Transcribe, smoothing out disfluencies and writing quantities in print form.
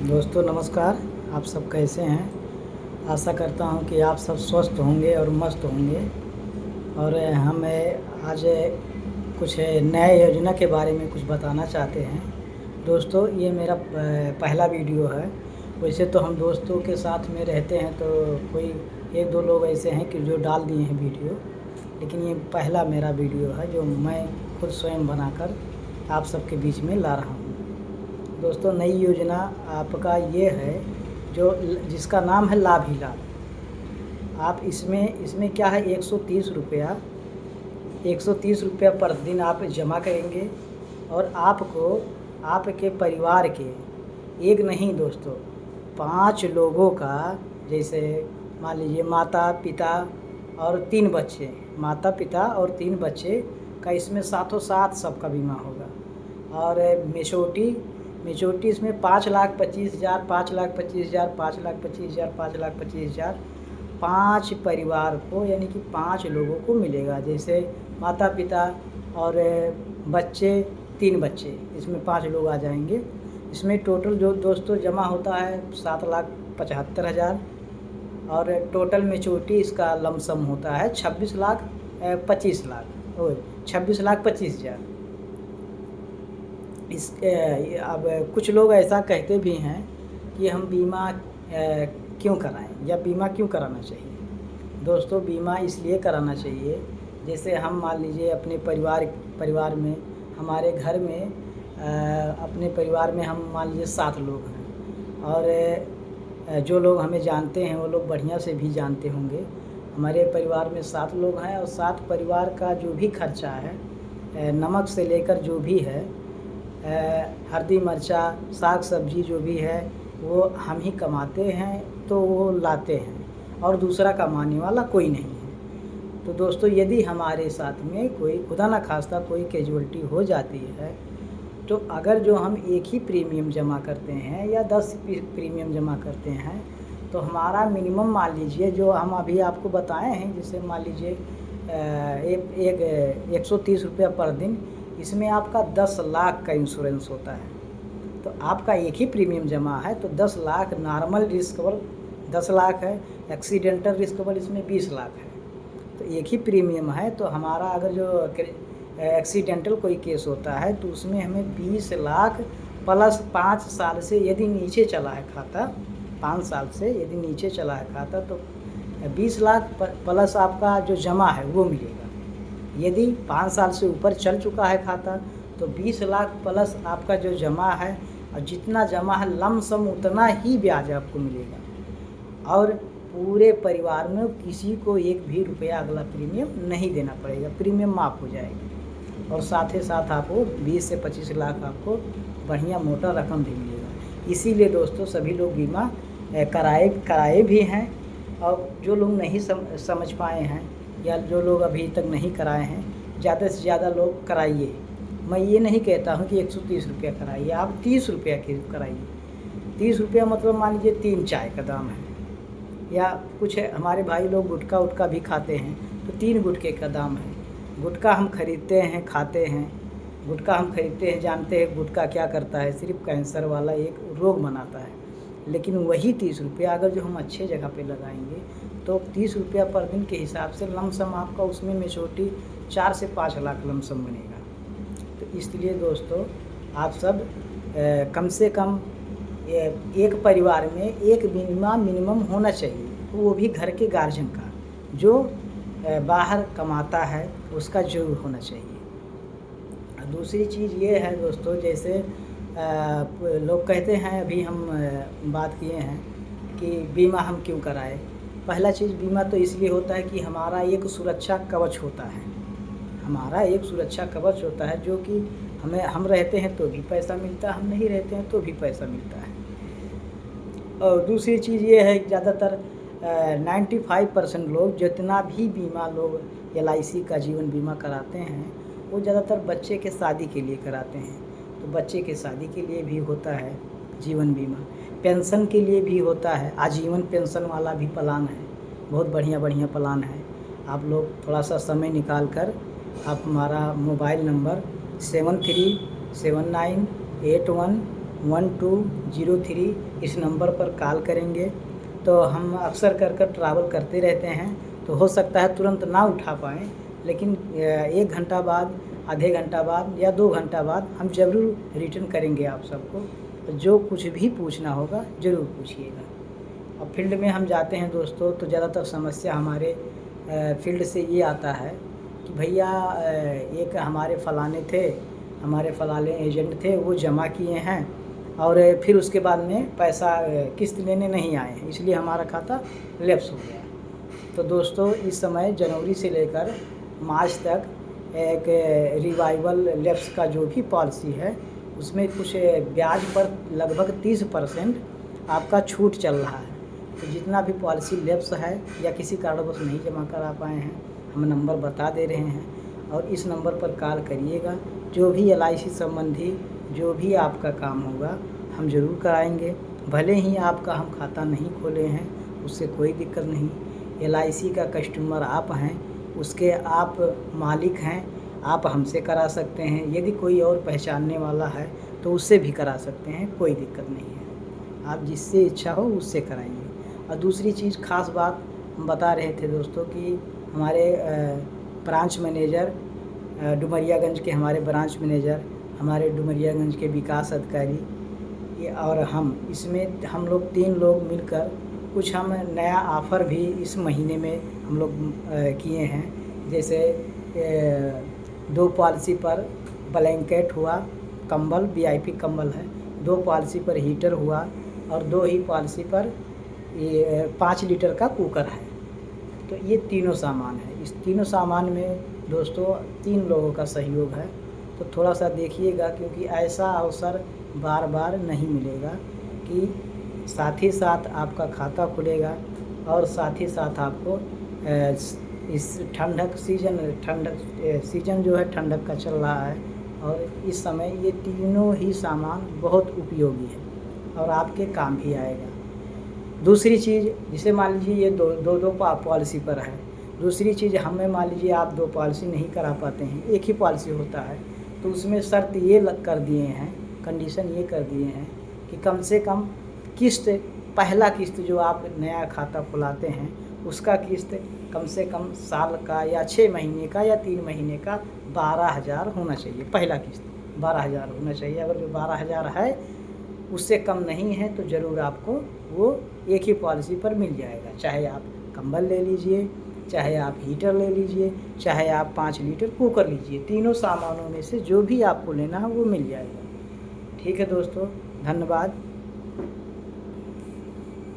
दोस्तों नमस्कार। आप सब कैसे हैं? आशा करता हूं कि आप सब स्वस्थ होंगे और मस्त होंगे। और हम आज कुछ नए योजना के बारे में कुछ बताना चाहते हैं। दोस्तों ये मेरा पहला वीडियो है। वैसे तो हम दोस्तों के साथ में रहते हैं, तो कोई एक दो लोग ऐसे हैं कि जो डाल दिए हैं वीडियो, लेकिन ये पहला मेरा वीडियो है जो मैं खुद स्वयं बनाकर आप सबके बीच में ला रहा हूँ। दोस्तों नई योजना आपका ये है जो जिसका नाम है लाभ ही लाभ। आप इसमें क्या है, 130 रुपया पर दिन आप जमा करेंगे और आपको आपके परिवार के एक नहीं दोस्तों 5 लोगों का, जैसे मान लीजिए माता पिता और 3 बच्चे, माता पिता और 3 बच्चे का इसमें साथों साथ सबका बीमा होगा। और मेचोरिटी इसमें 5,25,000, 5,25,000, 5,25,000, 5,25,000 5 परिवार को, यानी कि 5 लोगों को मिलेगा। जैसे माता पिता और बच्चे, 3 बच्चे, इसमें 5 लोग आ जाएंगे। इसमें टोटल जो दोस्तों जमा होता है 7,75,000 और टोटल मेचोरिटी इसका लमसम होता है 26,25,000। अब कुछ लोग ऐसा कहते भी हैं कि हम बीमा क्यों कराएं या बीमा क्यों कराना चाहिए। दोस्तों बीमा इसलिए कराना चाहिए, जैसे हम मान लीजिए अपने परिवार में, हमारे घर में अपने परिवार में हम मान लीजिए 7 लोग हैं और जो लोग हमें जानते हैं वो लोग बढ़िया से भी जानते होंगे। हमारे परिवार में 7 लोग हैं और 7 परिवार का जो भी खर्चा है, नमक से लेकर जो भी है, हल्दी मिर्चा साग सब्जी जो भी है वो हम ही कमाते हैं, तो वो लाते हैं और दूसरा कमाने वाला कोई नहीं है। तो दोस्तों यदि हमारे साथ में कोई खुदा ना खास्ता कोई कैजुअल्टी हो जाती है, तो अगर जो हम एक ही प्रीमियम जमा करते हैं या 10 प्रीमियम जमा करते हैं, तो हमारा मिनिमम मान लीजिए जो हम अभी आपको बताए हैं, जैसे मान लीजिए 130 रुपया पर दिन, इसमें आपका 10 लाख का इंश्योरेंस होता है। तो आपका एक ही प्रीमियम जमा है तो 10 lakh normal risk cover 10 lakh है, एक्सीडेंटल रिस्क कवर इसमें 20 लाख है। तो एक ही प्रीमियम है, तो हमारा अगर जो एक्सीडेंटल कोई केस होता है तो उसमें हमें 20 लाख प्लस 5 साल से यदि नीचे चला है खाता, 5 साल से यदि नीचे चला है खाता, तो 20 लाख प्लस आपका जो जमा है वो मिलेगा। यदि 5 साल से ऊपर चल चुका है खाता तो 20 लाख प्लस आपका जो जमा है, और जितना जमा है लमसम उतना ही ब्याज आपको मिलेगा। और पूरे परिवार में किसी को एक भी रुपया अगला प्रीमियम नहीं देना पड़ेगा, प्रीमियम माफ़ हो जाएगा। और साथ ही साथ आपको 20 से 25 लाख आपको बढ़िया मोटा रकम भी मिलेगा। इसीलिए दोस्तों सभी लोग बीमा कराए भी हैं, और जो लोग नहीं समझ पाए हैं या जो लोग अभी तक नहीं कराए हैं, ज़्यादा से ज़्यादा लोग कराइए। मैं ये नहीं कहता हूँ कि 130 रुपया कराइए, आप 30 रुपया की कराइए। 30 रुपया मतलब मान लीजिए 3 चाय का दाम है, या कुछ हमारे भाई लोग गुटखा भी खाते हैं तो 3 गुटखे का दाम है। गुटखा हम खरीदते हैं, खाते हैं, गुटखा हम खरीदते हैं, जानते हैं गुटखा क्या करता है, सिर्फ कैंसर वाला एक रोग बनाता है। लेकिन वही 30 रुपया अगर जो हम अच्छे जगह पे लगाएंगे तो 30 रुपया पर दिन के हिसाब से लमसम आपका उसमें मेचोरिटी 4 से 5 लाख लमसम बनेगा। तो इसलिए दोस्तों आप सब कम से कम एक परिवार में एक बीमा मिनिमम होना चाहिए, वो भी घर के गार्जियन का, जो बाहर कमाता है उसका जरूर होना चाहिए। दूसरी चीज़ ये है दोस्तों, जैसे लोग कहते हैं, अभी हम बात किए हैं कि बीमा हम क्यों कराएं। पहला चीज़, बीमा तो इसलिए होता है कि हमारा एक सुरक्षा कवच होता है, हमारा एक सुरक्षा कवच होता है, जो कि हम रहते हैं तो भी पैसा मिलता है, हम नहीं रहते हैं तो भी पैसा मिलता है। और दूसरी चीज़ ये है कि ज़्यादातर 95% लोग जितना भी बीमा लोग LIC का जीवन बीमा कराते हैं, वो ज़्यादातर बच्चे के शादी के लिए कराते हैं। तो बच्चे के शादी के लिए भी होता है जीवन बीमा, पेंशन के लिए भी होता है, आजीवन पेंशन वाला भी प्लान है, बहुत बढ़िया प्लान है। आप लोग थोड़ा सा समय निकाल कर आप हमारा मोबाइल नंबर 737981 1203 इस नंबर पर कॉल करेंगे। तो हम अक्सर कर ट्रैवल करते रहते हैं, तो हो सकता है तुरंत ना उठा पाएँ, लेकिन 1 घंटा बाद, आधे घंटा बाद या 2 घंटा बाद हम ज़रूर रिटर्न करेंगे आप सबको। तो जो कुछ भी पूछना होगा ज़रूर पूछिएगा। अब फील्ड में हम जाते हैं दोस्तों, तो ज़्यादातर समस्या हमारे फील्ड से ये आता है कि भैया एक हमारे फलाने एजेंट थे, वो जमा किए हैं और फिर उसके बाद में पैसा किस्त लेने नहीं आए हैं, इसलिए हमारा खाता लैप्स हो गया। तो दोस्तों इस समय जनवरी से लेकर मार्च तक एक रिवाइवल लैप्स का जो भी पॉलिसी है, उसमें कुछ ब्याज पर लगभग 30% आपका छूट चल रहा है। तो जितना भी पॉलिसी लैप्स है या किसी कारणवश नहीं जमा करा पाए हैं, हम नंबर बता दे रहे हैं और इस नंबर पर कॉल करिएगा। जो भी LIC संबंधी जो भी आपका काम होगा हम ज़रूर कराएंगे। भले ही आपका हम खाता नहीं खोले हैं, उससे कोई दिक्कत नहीं। LIC का कस्टमर आप हैं, उसके आप मालिक हैं, आप हमसे करा सकते हैं। यदि कोई और पहचानने वाला है तो उससे भी करा सकते हैं, कोई दिक्कत नहीं है। आप जिससे इच्छा हो उससे कराइए। और दूसरी चीज़ ख़ास बात हम बता रहे थे दोस्तों कि हमारे ब्रांच मैनेजर डुमरियागंज के हमारे ब्रांच मैनेजर, हमारे डुमरियागंज के विकास अधिकारी ये और इसमें हम लोग 3 लोग मिलकर कुछ हम नया ऑफ़र भी इस महीने में हम लोग किए हैं। जैसे 2 पॉलिसी पर ब्लैंकेट हुआ, कंबल VIP कंबल है, 2 पॉलिसी पर हीटर हुआ और 2 ही पॉलिसी पर ये 5 लीटर का कुकर है। तो ये तीनों सामान है। इस तीनों सामान में दोस्तों 3 लोगों का सहयोग है, तो थोड़ा सा देखिएगा, क्योंकि ऐसा अवसर बार बार नहीं मिलेगा कि साथ ही साथ आपका खाता खुलेगा और साथ ही साथ आपको इस ठंडक सीज़न जो है ठंडक का चल रहा है और इस समय ये तीनों ही सामान बहुत उपयोगी है और आपके काम भी आएगा। दूसरी चीज़, जिसे मान लीजिए ये दो पॉलिसी पर है, दूसरी चीज़ हमें मान लीजिए आप 2 पॉलिसी नहीं करा पाते हैं, एक ही पॉलिसी होता है, तो उसमें शर्त ये कर दिए हैं, कंडीशन ये कर दिए हैं कि कम से कम किस्त, पहला किस्त जो आप नया खाता खुलाते हैं उसका किस्त कम से कम साल का या 6 महीने का या 3 महीने का 12,000 होना चाहिए। पहला किस्त 12,000 होना चाहिए। अगर जो 12,000 है उससे कम नहीं है तो ज़रूर आपको वो एक ही पॉलिसी पर मिल जाएगा। चाहे आप कंबल ले लीजिए, चाहे आप हीटर ले लीजिए, चाहे आप 5 लीटर कुकर लीजिए, तीनों सामानों में से जो भी आपको लेना है वो मिल जाएगा। ठीक है दोस्तों, धन्यवाद।